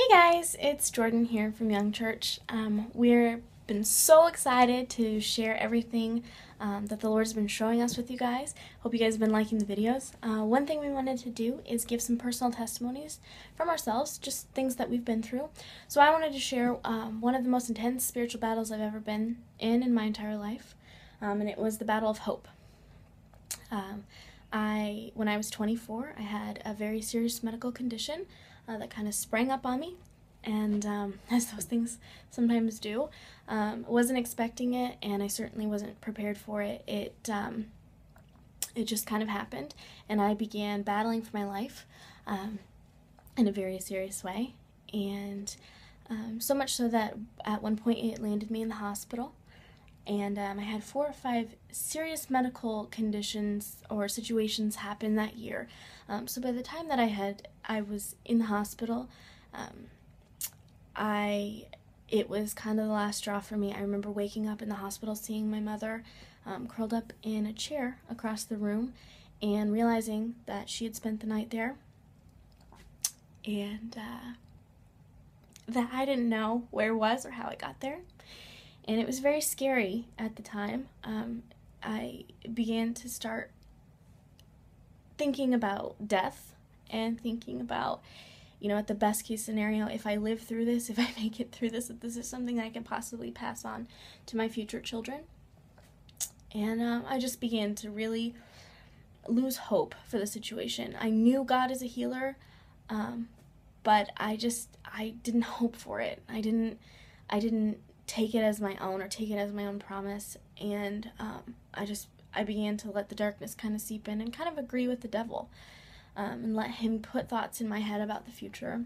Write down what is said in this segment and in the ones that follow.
Hey guys, it's Jordan here from Young Church. We've been so excited to share everything that the Lord's been showing us with you guys. Hope you guys have been liking the videos. One thing we wanted to do is give some personal testimonies from ourselves, just things that we've been through. So I wanted to share one of the most intense spiritual battles I've ever been in my entire life, and it was the battle of hope. When I was 24, I had a very serious medical condition that kind of sprang up on me, and as those things sometimes do, wasn't expecting it, and I certainly wasn't prepared for it. It just kind of happened, and I began battling for my life in a very serious way, and so much so that at one point it landed me in the hospital. And I had 4 or 5 serious medical conditions or situations happen that year. So by the time that I was in the hospital, it was kind of the last straw for me. I remember waking up in the hospital, seeing my mother curled up in a chair across the room, and realizing that she had spent the night there, and that I didn't know where it was or how it got there. And it was very scary at the time. I began to start thinking about death and thinking about, at the best case scenario, if I live through this, if I make it through this, if this is something that I can possibly pass on to my future children. And I just began to really lose hope for the situation. I knew God is a healer, but I didn't hope for it. I didn't take it as my own or take it as my own promise, and I began to let the darkness kind of seep in and kind of agree with the devil, and let him put thoughts in my head about the future.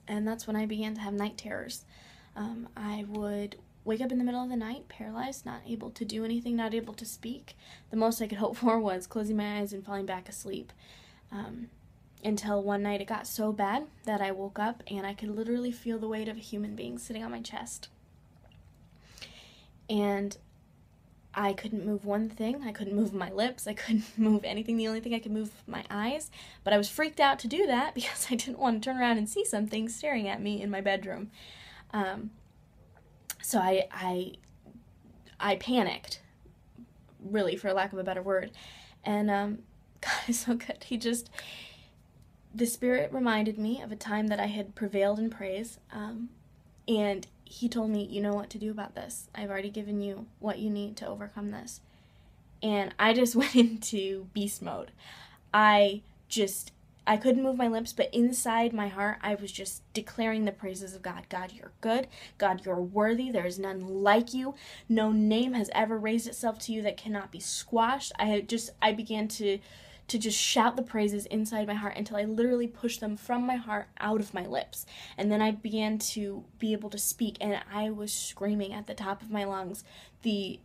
And that's when I began to have night terrors. I would wake up in the middle of the night, paralyzed, not able to do anything, not able to speak. The most I could hope for was closing my eyes and falling back asleep. Until one night it got so bad that I woke up and I could literally feel the weight of a human being sitting on my chest. And I couldn't move one thing. I couldn't move my lips. I couldn't move anything. The only thing I could move was my eyes. But I was freaked out to do that because I didn't want to turn around and see something staring at me in my bedroom. So I panicked, really, for lack of a better word. And God is so good. The Spirit reminded me of a time that I had prevailed in praise, and He told me, you know what to do about this. I've already given you what you need to overcome this. And I just went into beast mode. I couldn't move my lips, but inside my heart, I was just declaring the praises of God. God, you're good. God, you're worthy. There is none like you. No name has ever raised itself to you that cannot be squashed. I began to just shout the praises inside my heart until I literally pushed them from my heart out of my lips. And then I began to be able to speak, and I was screaming at the top of my lungs the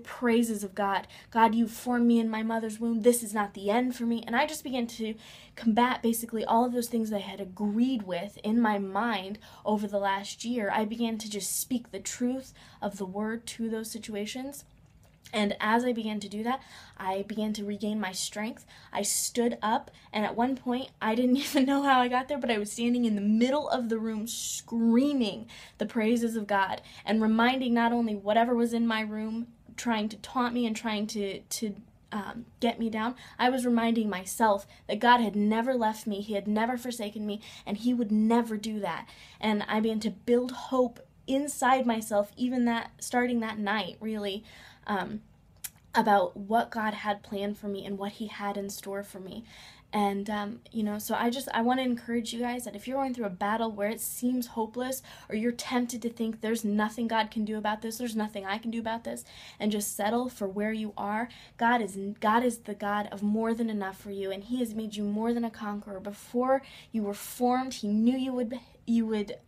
praises of God. God, you formed me in my mother's womb. This is not the end for me. And I just began to combat basically all of those things that I had agreed with in my mind over the last year. I began to just speak the truth of the word to those situations. And as I began to do that, I began to regain my strength. I stood up, and at one point, I didn't even know how I got there, but I was standing in the middle of the room screaming the praises of God and reminding not only whatever was in my room trying to taunt me and trying to get me down, I was reminding myself that God had never left me, He had never forsaken me, and He would never do that. And I began to build hope inside myself, even starting that night, really, about what God had planned for me and what He had in store for me. And, so I want to encourage you guys that if you're going through a battle where it seems hopeless, or you're tempted to think there's nothing God can do about this, there's nothing I can do about this, and just settle for where you are, God is the God of more than enough for you, and He has made you more than a conqueror. Before you were formed, He knew you would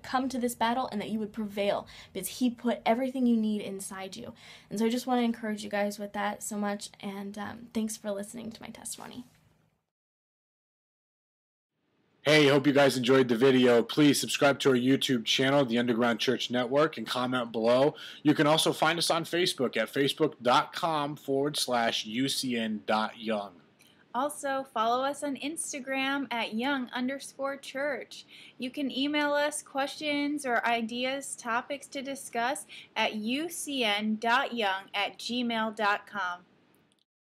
come to this battle and that you would prevail because He put everything you need inside you. And so I just want to encourage you guys with that so much, and thanks for listening to my testimony. Hey, hope you guys enjoyed the video. Please subscribe to our YouTube channel, The Underground Church Network, and comment below. You can also find us on Facebook at facebook.com/UCN.Young. Also, follow us on Instagram at young_church. You can email us questions or ideas, topics to discuss at ucn.young@gmail.com.